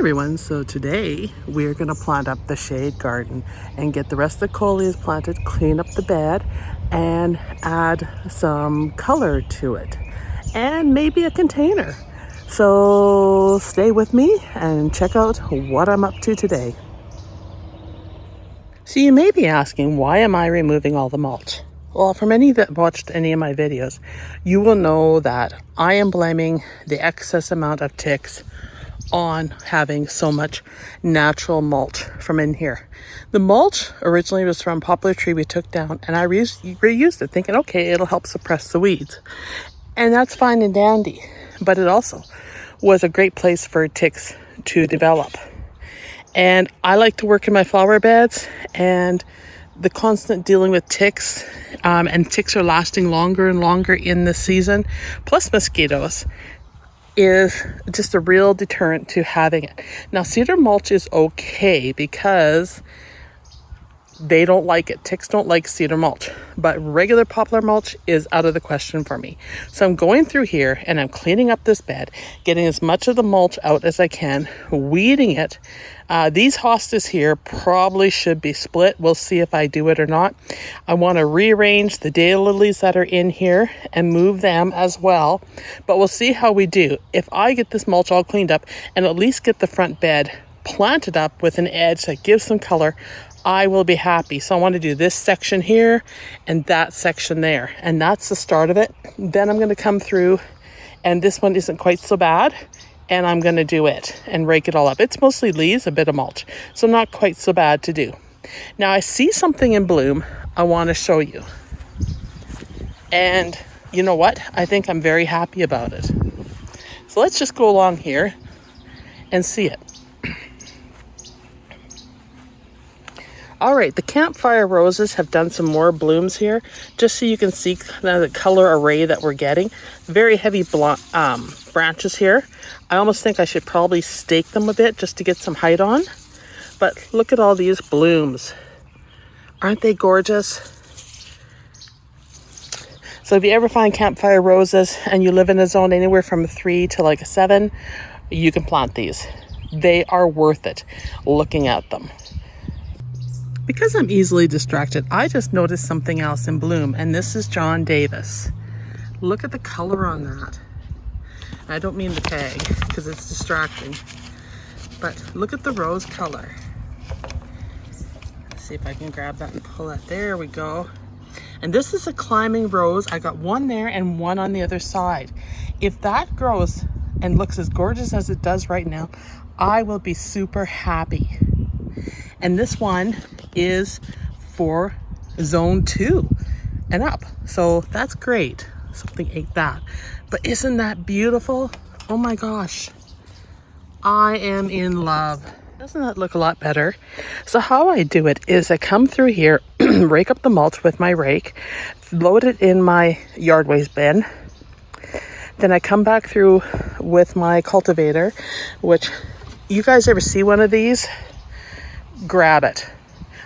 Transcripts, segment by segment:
everyone, so today we're going to plant up the shade garden and get the rest of the Coleus planted, clean up the bed and add some color to it and maybe a container. So stay with me and check out what I'm up to today. So you may be asking, why am I removing all the mulch? Well, for many that watched any of my videos, you will know that I am blaming the excess amount of ticks on having so much natural mulch from in here. The mulch originally was from poplar tree we took down, and I reused it thinking, okay, it'll help suppress the weeds. And that's fine and dandy, but it also was a great place for ticks to develop. And I like to work in my flower beds, and the constant dealing with ticks, and ticks are lasting longer and longer in the season, plus mosquitoes, is just a real deterrent to having it. Now, cedar mulch is okay because they don't like it. Ticks don't like cedar mulch, but regular poplar mulch is out of the question for me. So I'm going through here and I'm cleaning up this bed, getting as much of the mulch out as I can, weeding it. These hostas here probably should be split. We'll see if I do it or not. I want to rearrange the daylilies that are in here and move them as well, but we'll see how we do. If I get this mulch all cleaned up and at least get the front bed planted up with an edge that gives some color, I will be happy. So I want to do this section here and that section there, and that's the start of it. Then I'm going to come through, and this one isn't quite so bad, and I'm going to do it and rake it all up. It's mostly leaves, a bit of mulch, so not quite so bad to do. Now I see something in bloom I want to show you, and you know what? I think I'm very happy about it. So let's just go along here and see it. All right, the campfire roses have done some more blooms here, just so you can see the color array that we're getting. Very heavy branches here. I almost think I should probably stake them a bit just to get some height on. But look at all these blooms. Aren't they gorgeous? So if you ever find campfire roses and you live in a zone anywhere from 3 to like 7, you can plant these. They are worth it looking at them. Because I'm easily distracted, I just noticed something else in bloom, and this is John Davis. Look at the color on that. I don't mean the tag because it's distracting, but look at the rose color. Let's see if I can grab that and pull that. There we go. And this is a climbing rose. I got one there and one on the other side. If that grows and looks as gorgeous as it does right now, I will be super happy. And this one is for zone 2 and up. So that's great. Something ate that. But isn't that beautiful? Oh my gosh. I am in love. Doesn't that look a lot better? So how I do it is I come through here, rake up the mulch with my rake, load it in my yard waste bin. Then I come back through with my cultivator, which you guys ever see one of these? Grab it.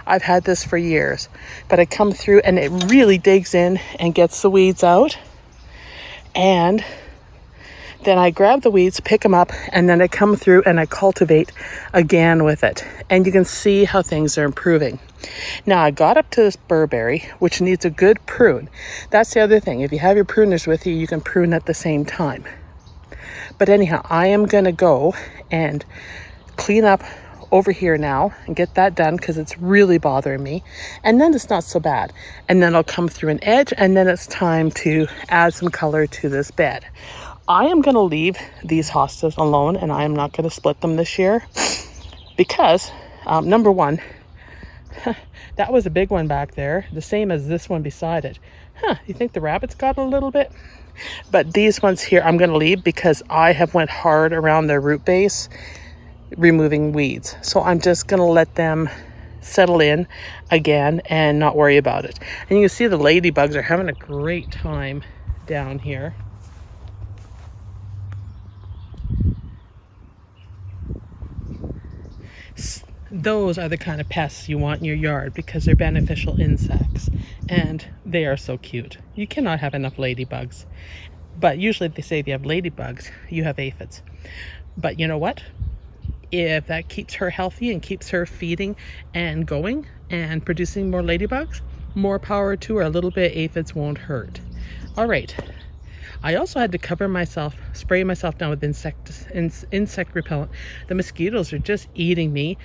I've had this for years, but I come through and it really digs in and gets the weeds out, and then I grab the weeds, pick them up, and then I come through and I cultivate again with it, and you can see how things are improving. Now I got up to this burberry, which needs a good prune. That's the other thing. If you have your pruners with you, you can prune at the same time. But anyhow, I am going to go and clean up over here now and get that done because it's really bothering me, and then it's not so bad, and then I'll come through an edge, and then it's time to add some color to this bed. I am going to leave these hostas alone, and I am not going to split them this year because number one, that was a big one back there, the same as this one beside it. You think the rabbits got a little bit? But these ones here I'm going to leave because I have went hard around their root base removing weeds. So I'm just going to let them settle in again and not worry about it. And you can see the ladybugs are having a great time down here. Those are the kind of pests you want in your yard because they're beneficial insects and they are so cute. You cannot have enough ladybugs. But usually they say if you have ladybugs, you have aphids. But you know what? If that keeps her healthy and keeps her feeding and going and producing more ladybugs, more power to her. A little bit aphids won't hurt. All right. I also had to cover myself, spray myself down with insect repellent. The mosquitoes are just eating me.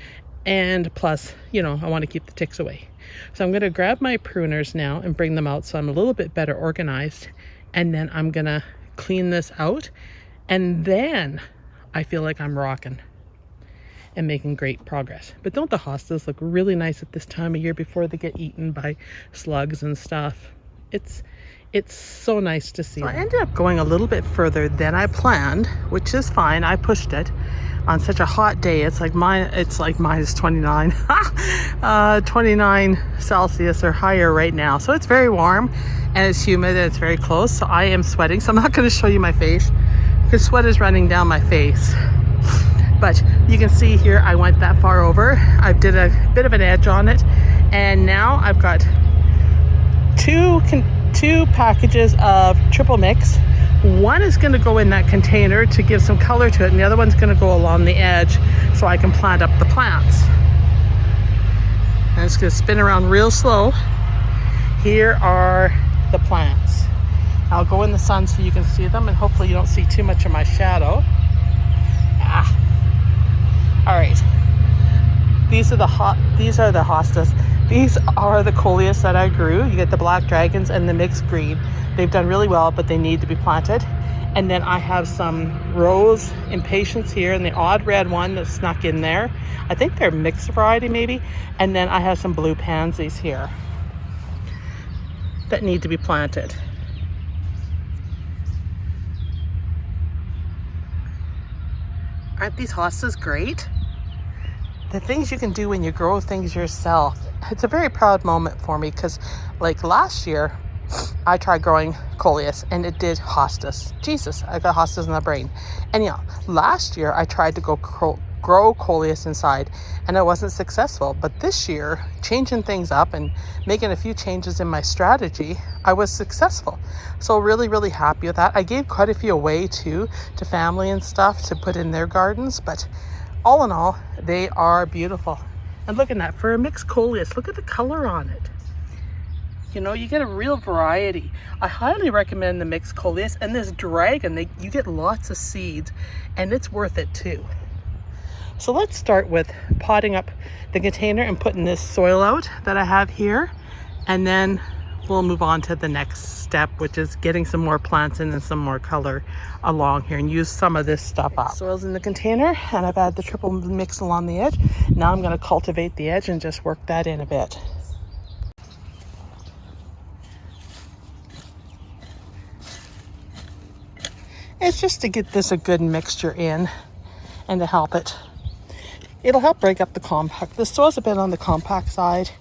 And plus, you know, I want to keep the ticks away. So I'm going to grab my pruners now and bring them out so I'm a little bit better organized. And then I'm going to clean this out. And then I feel like I'm rocking and making great progress. But don't the hostas look really nice at this time of year before they get eaten by slugs and stuff? It's so nice to see. So I ended up going a little bit further than I planned, which is fine. I pushed it on such a hot day. It's like minus 29 29 Celsius or higher right now. So it's very warm and it's humid and it's very close. So I am sweating. So I'm not going to show you my face because sweat is running down my face. But you can see here I went that far over. I did a bit of an edge on it, and now I've got two packages of triple mix. One is going to go in that container to give some color to it, and the other one's going to go along the edge so I can plant up the plants. And it's going to spin around real slow. Here are the plants. I'll go in the sun so you can see them, and hopefully you don't see too much of my shadow. All right, these are the hostas. These are the Coleus that I grew. You get the black dragons and the mixed green. They've done really well, but they need to be planted. And then I have some rose Impatiens here, and the odd red one that snuck in there. I think they're mixed variety maybe. And then I have some blue pansies here that need to be planted. Aren't these hostas great? The things you can do when you grow things yourself. It's a very proud moment for me because like last year, I tried growing Coleus and it did hostas. Jesus, I got hostas in the brain. And yeah, last year I tried to grow Coleus inside and it wasn't successful. But this year, changing things up and making a few changes in my strategy, I was successful. So really, really happy with that. I gave quite a few away too, to family and stuff to put in their gardens. But all in all, they are beautiful. And look at that, for a mixed Coleus, look at the color on it. You know, you get a real variety. I highly recommend the mixed Coleus, and this dragon, you get lots of seeds and it's worth it too. So let's start with potting up the container and putting this soil out that I have here. And then we'll move on to the next step, which is getting some more plants in and some more color along here and use some of this stuff up. Soil's in the container and I've added the triple mix along the edge. Now I'm going to cultivate the edge and just work that in a bit. It's just to get this a good mixture in and to help it. It'll help break up the compact. The soil's a bit on the compact side.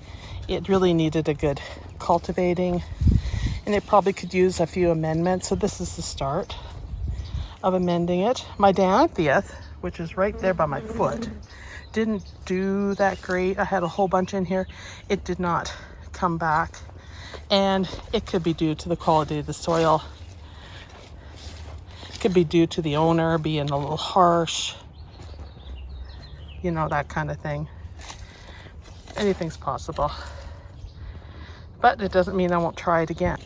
It really needed a good cultivating and it probably could use a few amendments. So this is the start of amending it. My Dianthias, which is right there by my foot, didn't do that great. I had a whole bunch in here. It did not come back and it could be due to the quality of the soil. It could be due to the owner being a little harsh, you know, that kind of thing. Anything's possible. But it doesn't mean I won't try it again.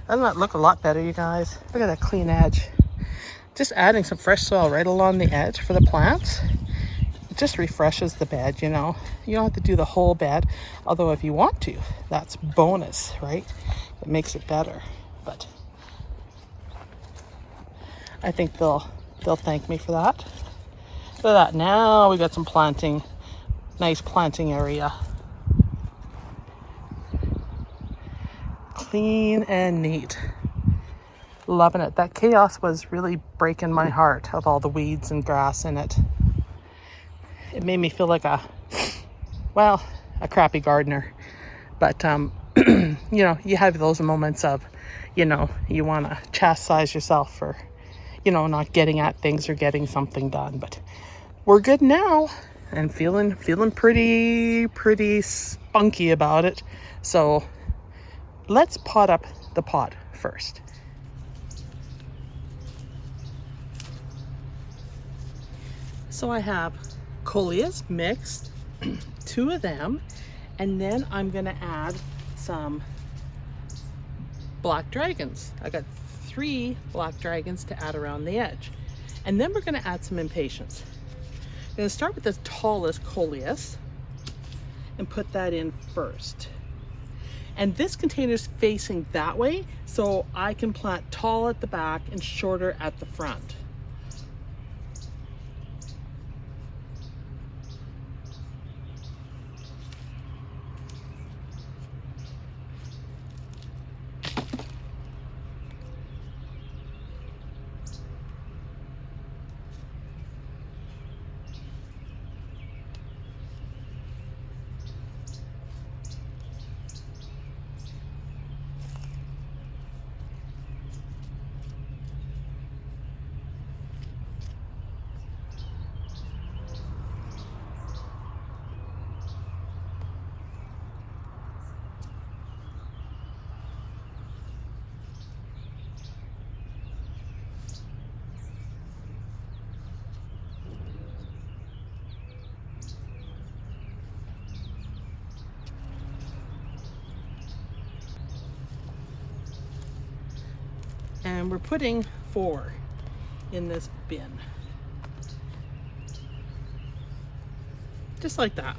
Doesn't that look a lot better, you guys? Look at that clean edge. Just adding some fresh soil right along the edge for the plants. It just refreshes the bed, you know. You don't have to do the whole bed. Although if you want to, that's bonus, right? It makes it better. But I think they'll thank me for that. Look at that. Now we got some planting. Nice planting area. Clean and neat. Loving it. That chaos was really breaking my heart of all the weeds and grass in it. It made me feel like a crappy gardener. But, you know, you have those moments of, you know, you want to chastise yourself for, you know, not getting at things or getting something done. But we're good now. And feeling pretty spunky about it. So let's pot up the pot first. So I have Coleus mixed, 2 of them, and then I'm gonna add some black dragons. I got 3 black dragons to add around the edge. And then we're gonna add some Impatiens. I'm gonna start with the tallest Coleus and put that in first. And this container is facing that way, so I can plant tall at the back and shorter at the front. And we're putting 4 in this bin. Just like that.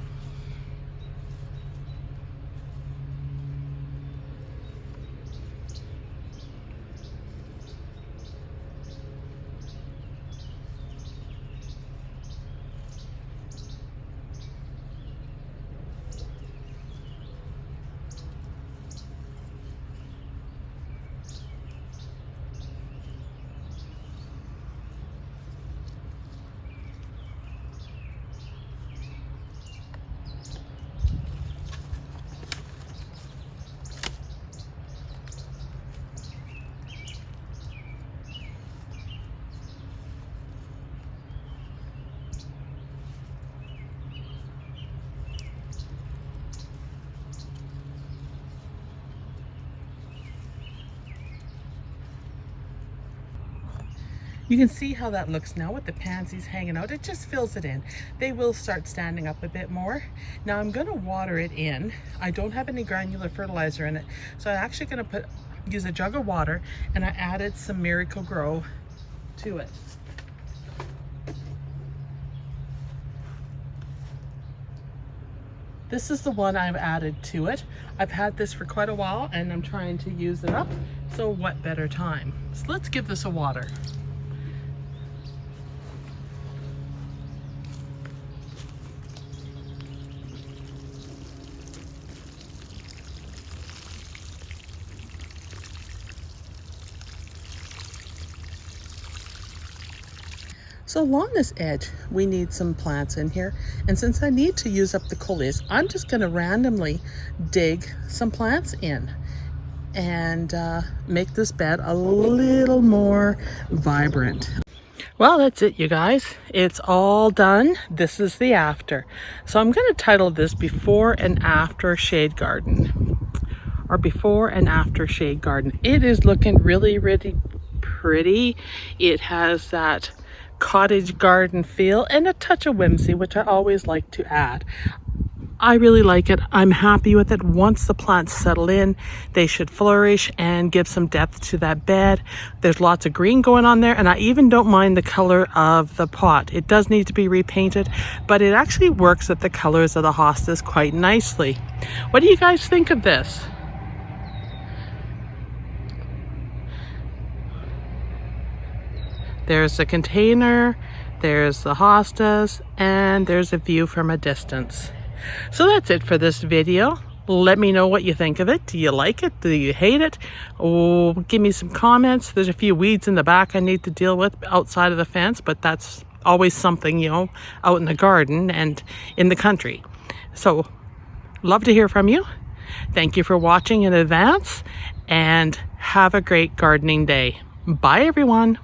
You can see how that looks now with the pansies hanging out. It just fills it in. They will start standing up a bit more. Now I'm going to water it in. I don't have any granular fertilizer in it, so I'm actually going to use a jug of water, and I added some Miracle Grow to it. This is the one I've added to it. I've had this for quite a while and I'm trying to use it up, so what better time? So let's give this a water. So along this edge, we need some plants in here. And since I need to use up the Coleus, I'm just gonna randomly dig some plants in and make this bed a little more vibrant. Well, that's it, you guys. It's all done. This is the after. So I'm gonna title this Before and After Shade Garden, or Before and After Shade Garden. It is looking really, really pretty. It has that cottage garden feel and a touch of whimsy, which I always like to add. I really like it. I'm happy with it. Once the plants settle in, they should flourish and give some depth to that bed. There's lots of green going on there, and I even don't mind the color of the pot. It does need to be repainted, but it actually works with the colors of the hostas quite nicely. What do you guys think of this? There's the container, there's the hostas, and there's a view from a distance. So that's it for this video. Let me know what you think of it. Do you like it? Do you hate it? Oh, give me some comments. There's a few weeds in the back I need to deal with outside of the fence, but that's always something, you know, out in the garden and in the country. So, love to hear from you. Thank you for watching in advance, and have a great gardening day. Bye, everyone.